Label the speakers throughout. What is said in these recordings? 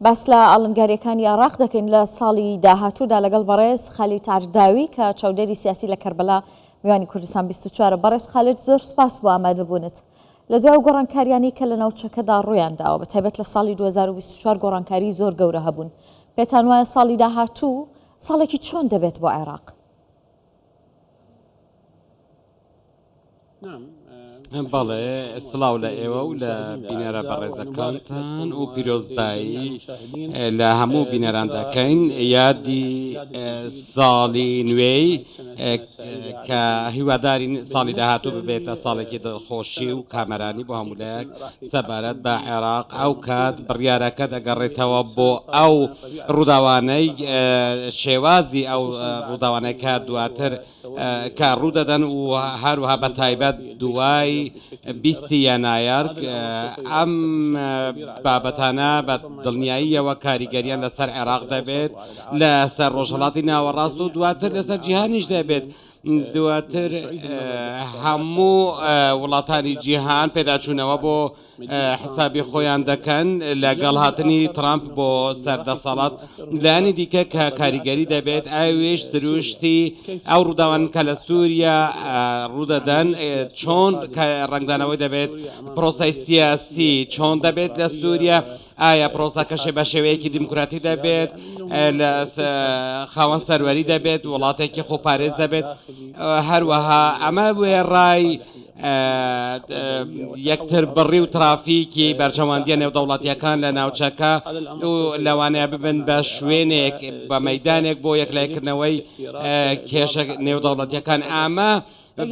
Speaker 1: باس لە ئاڵنگاریەکانی عێراق دەکەین لە ساڵی داهاتوودا لەگەڵ بەڕێز خالید تارداوی کە چاودێری سیاسی لە کەربەلا میوانی کوردستان 24 بەڕێز خالید زۆر سپاس بۆ ئامادەبوونت. لە دوای گۆڕانکاریانی کە لە ناوچەکەدا ڕوویانداوە بە تایبەت لە ساڵی 2024 گۆڕانکاری زۆر گەورە هەبوون. پێتان وایە ساڵی داهاتوو ساڵێکی چۆن دەبێت بۆ عێراق؟
Speaker 2: بەڵێ سڵاو لە ئێوە و لە بینەرە بەڕێزەکانتان و پیرۆزبایی لە هەموو بینەران دەکەین یادی ساڵی نوێی کە هیوادارین ساڵی داهاتوو ببێتە ساڵێکی دڵخۆشی و کامەرانی بۆ هەمولایەک سەبارەت بە عێراق ئەو کات بڕیارەکە دەگەڕێتەوە بۆ ئەو ڕووداوانەی شێوازی ئەو ڕووداوانەی کە دواتر کە ڕوودەدەن و هەروەها بە تایبەت دوای 20 یانایار ئەم بابەتانە بە دڵنیاییەوە کاریگەریان لەسەر عێراق دەبێت لەسەر ڕۆژهەڵاتی ناوەڕاست و دواتر لەسەر جیهانیش دەبێت. دواتر هەموو وڵاتانی جیهان پێداچوونەوە بۆ حسابی خۆیان دەکەن لەگەڵ هاتنی ترامپ بۆ سەردەسەڵات لایەنی دیکە کە کاریگەری دەبێت ئاوێش سروشتی ئەو ڕووداوان کە لە سووریا ڕوودەدەن چۆن ڕنگدانەوەی دەبێت پرۆسەی سیاسی چۆن دەبێت لە سووریا ئایا پرۆسەکەشێ بە شێوەیەکی دیموکراتی دەبێت لە خاوەن سەروەری دەبێت وڵاتێکی خۆپارێز دەبێت هەروەها ئەمە وێڕای یەکتر بڕی و ترافیکی بەرژەوەندیە نێودەوڵەتیەکان لە ناوچەکە و لەوانەیە ببن بە شوێنێک بە مەیدانێک بۆ یەکلایکردنەوەی کێشە نێودەوڵەتیەکان ئامە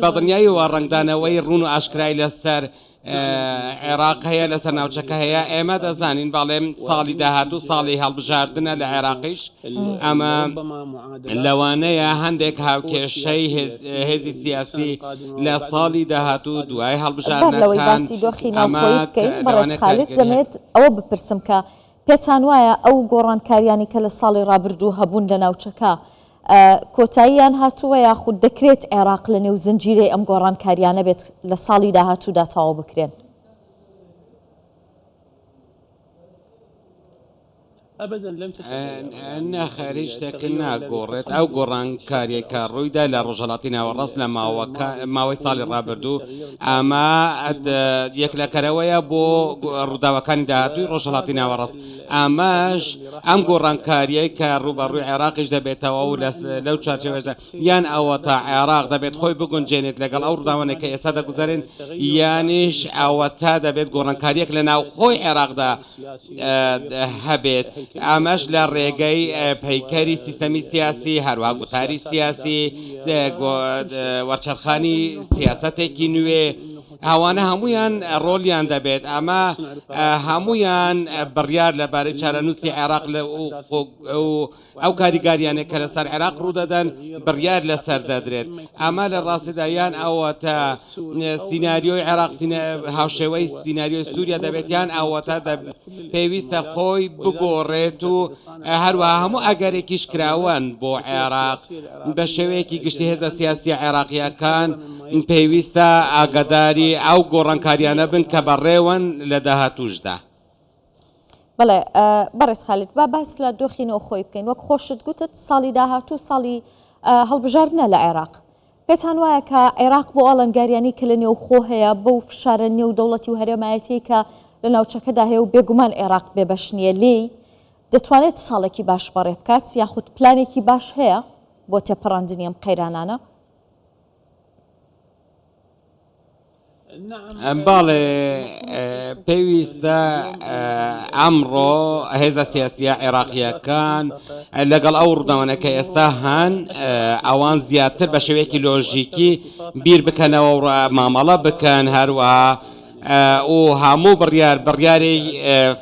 Speaker 2: بەدڵنیاییەوە ڕنگدانەوەی ڕوون و ئاشکرای لەسەر عێراق هەیە لەسەر ناوچەکە هەیە ئێمە دەزانین بەڵێم ساڵی داهاتوو ساڵی هەڵبژاردنە لە عێراقیش ئەمە لەوانەیە هەندێک هاوکێشەی هێزی سیاسی لە ساڵی داهاتوو دوای هەڵبژاردنەکان
Speaker 1: خالید دەمێت ئەوە بپرسم کە پێتان وایە ئەو گۆڕانکاریانی کە لە ساڵی ڕابردوو هەبوون لە ناوچەکە کۆتاییان هاتووە یاخود دەکرێت عێراق لە نێو زنجیرەی ئەم گۆڕانکاریانە بێت لە ساڵی داهاتوودا تەواو بکرێن؟
Speaker 2: نەخەری شتێکی ناگۆڕێت ئەو گۆڕانکاریەکە ڕوویدا لە ڕۆژهەڵاتی ناوەڕاست لە ماوەی ساڵی ڕابردوو ئەمە یەکلەکەرەوەیە بۆ ڕووداوەکانی داهاتووی ڕۆژهەڵاتی ناوەڕاست ئاماش ئەم گۆڕانکاریەی کە ڕوبەڕووی عێراقیش دەبێتەوە و لەو چارچێوەشدا یان ئەوە تا عێراق دەبێت خۆی بگونجێنێت لەگەڵ ئەو ڕووداوانەی کە ئێستا دەگوزارێن یانیش ئەوە تا دەبێت گۆڕانکاریەک لە ناو خۆی عێراقدا هەبێت ئامەش لە ڕێگەی پەیکەری سیستەمی سیاسی هەروە گوتاری سیاسی وەرچەرخانی سیاسەتێکی نوێ ئەوانە هەمویان ڕۆلیان دەبێت ئەمە هەمویان بڕیار لەبارەی چارەنووسی عێراق ئەو کاریگاریانێک کە لەسەر عێراق ڕوودەدەن بڕیار لەسەر دەدرێت ئەمە لە ڕاستیدا یان ئەوەتە سیناریۆی عێراق هاوشێوەی سیناریۆی سووریا دەبێت یان ئەوەتە پێویستە خۆی بگۆڕێت و هەروەها هەموو ئەگەرێکیش کراوەن بۆ عێراق بە شێوەیەکی گشتی هێزە سیاسی عێراقیەکان پێویستە ئاگاداری ئەو گۆڕانکاریانە بن کە بەڕێوەن لە داهاتووشدا.
Speaker 1: بەڵێ بەڕێز خالید با باس لە دۆخینەوە خۆی بکەین وەک خۆشت گوتت ساڵی داهاتوو ساڵی هەڵبژاردنە لە عێراق. پێتان وایە کە عێراق بۆ ئاڵنگاریانی کە لە نێو خۆ هەیە بەو فشارە نێو دەوڵەتی و هەرێمایەتی کە لە ناوچەکەدا هەیە و بێگومان عێراق بێبەش نییە لێی دەتوانێت ساڵێکی باش بەڕێ بکات یاخود پلانێکی باش هەیە بۆ تێپەڕاندنی ئەم قەیرانانە؟
Speaker 2: باڵێ پێویستە ئەمڕۆ هێزە سیاسیە عێراقیەکان لەگەڵ ئەو ڕووداوانەکە ئێستا هەن ئەوان زیاتر بە شێوەیەکی لۆژیکی بیر بکەنەوە و مامەڵە بکەن هەروەها و هەموو بڕیاری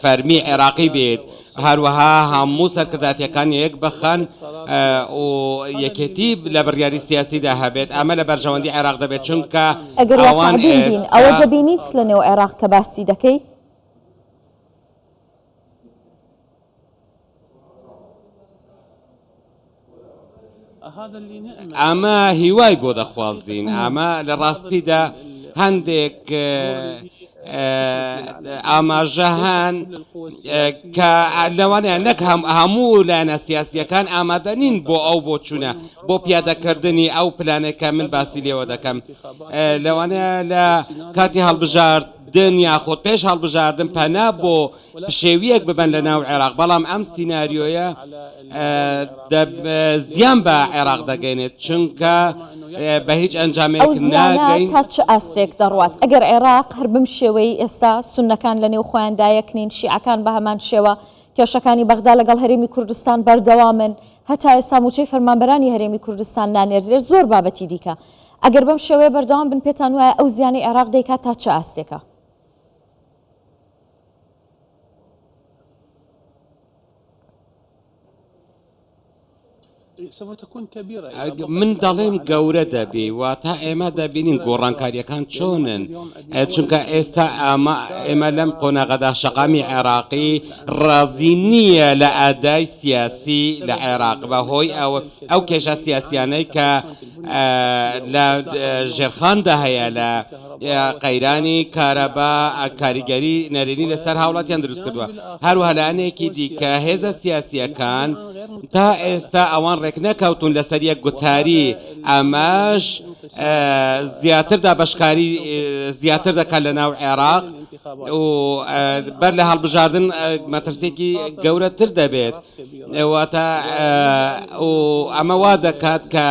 Speaker 2: فەرمی عێراقی بێت هەروەها هەموو سەرکرداتیەکان یەک بخەن و یەکێتی لە بڕیاری سیاسیدا هەبێت ئەمە لە بەرژەوەندی عێراق دەبێت چونکە
Speaker 1: ئەوە دەبینیت لە نێو عێراق کە باسی دەکەی؟
Speaker 2: ئەمە هیوای بۆ دەخوازین ئەمە لە ڕاستیدا هەندێک ئاماژە هەن کە لەوانەیە نەک هەموو لایەنە سیاسیەکان ئامادە نین بۆ ئەو بۆ چوونە بۆ پیادەکردنی ئەو پلانێکە من باسی لێوە دەکەم لەوانەیە لە کاتی هەڵبژاردن یاخۆت پێش هەڵبژاردن پەنا بۆ پشێویەک ببەن لە ناو عێراق بەڵام ئەم سیناریۆیە زیان بە عێراق دەگەێنێت چونکە بە هیچ ئەنجامێک ناگەین
Speaker 1: تا چه ئاستێک دەڕوات ئەگەر عێراق هەر بم شێوەی ئێستا سونەکان لە نێو خۆیان دایەکنین شیعەکان بە هەمان شێوە کێشەکانی بەغدا لەگەڵ هەرێمی کوردستان بەردەوامن هەتا ئێستا موچەی فەرمانبەرانی هەرێمی کوردستان نانێردرێت زۆر بابەتی دیکە ئەگەر بەم شێوەیە بەردەوام بن پێتان وایە ئەو زیانی عێراق دەیکات تا چه ئاستێکە
Speaker 2: من دەڵێم گەورە دەبێ واتە ئێمە دەبینین گۆڕانکاریەکان چۆنن چونکە ئێستا ئێمە لەم قۆناغەدا شەقامی عێراقی ڕازی نییە لە ئادای سیاسی لە عێراق بەهۆی ئەو کێشە سیاسیانەی کە لە ژێرخاندا هەیە لە قەیرانی کارەبا کاریگەری نەرێنی لەسەر هاوڵاتیان دروست کردووە هەروەها لایەنێکی دیکە هێزە سیاسیەکان تا ئێستا ئەوان ڕێک نەکەوتون لەسەر یەک گوتاری ئەمەش زیاتر دابەشکاری زیاتر دەکات لە ناو عێراق و بەر لە هەڵبژاردن مەترسێکی گەورەتر دەبێت واتە ئەمە وا دەکات کە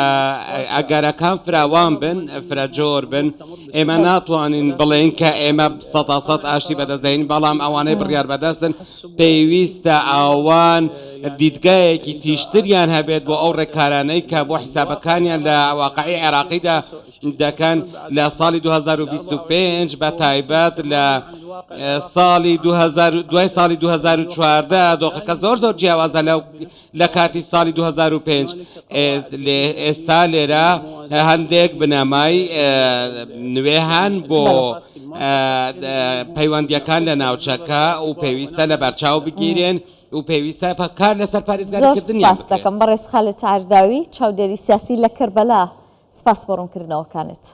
Speaker 2: ئەگەرەکان فراوان بن فرەجۆر بن ئێمە ناتوانین بڵێن کە ئێمە 100% ئاشتی بەدەستدەین بەڵام ئەوانەی بڕیار بەدەستن پێویستە ئەوان دیدگایەکی تیشتریان هەبێت بۆ ئەو ڕێکارانەی کە بۆ حسابەکانیان لە واقعی عێراقیدا دەکەن لە ساڵی 2025 بە تایبەت لە دوای ساڵی 2014 دۆخەکە زۆر جیاوازە لە کاتی ساڵی 2005 ئێستا لێرە هەندێک بنەمای نوێ هەن بۆ پەیوەندیەکان لە ناوچەکە و پێویستە لە بەرچاو بگیرێن و پێویستە کار لەسەر پارێزگاریکردنیان
Speaker 1: زۆر سپاس دەکەم بەڕێز خالد عەرداوی چاودێری سیاسی لە کەربەلا سپاس بۆ ڕوونکردنەوەکانت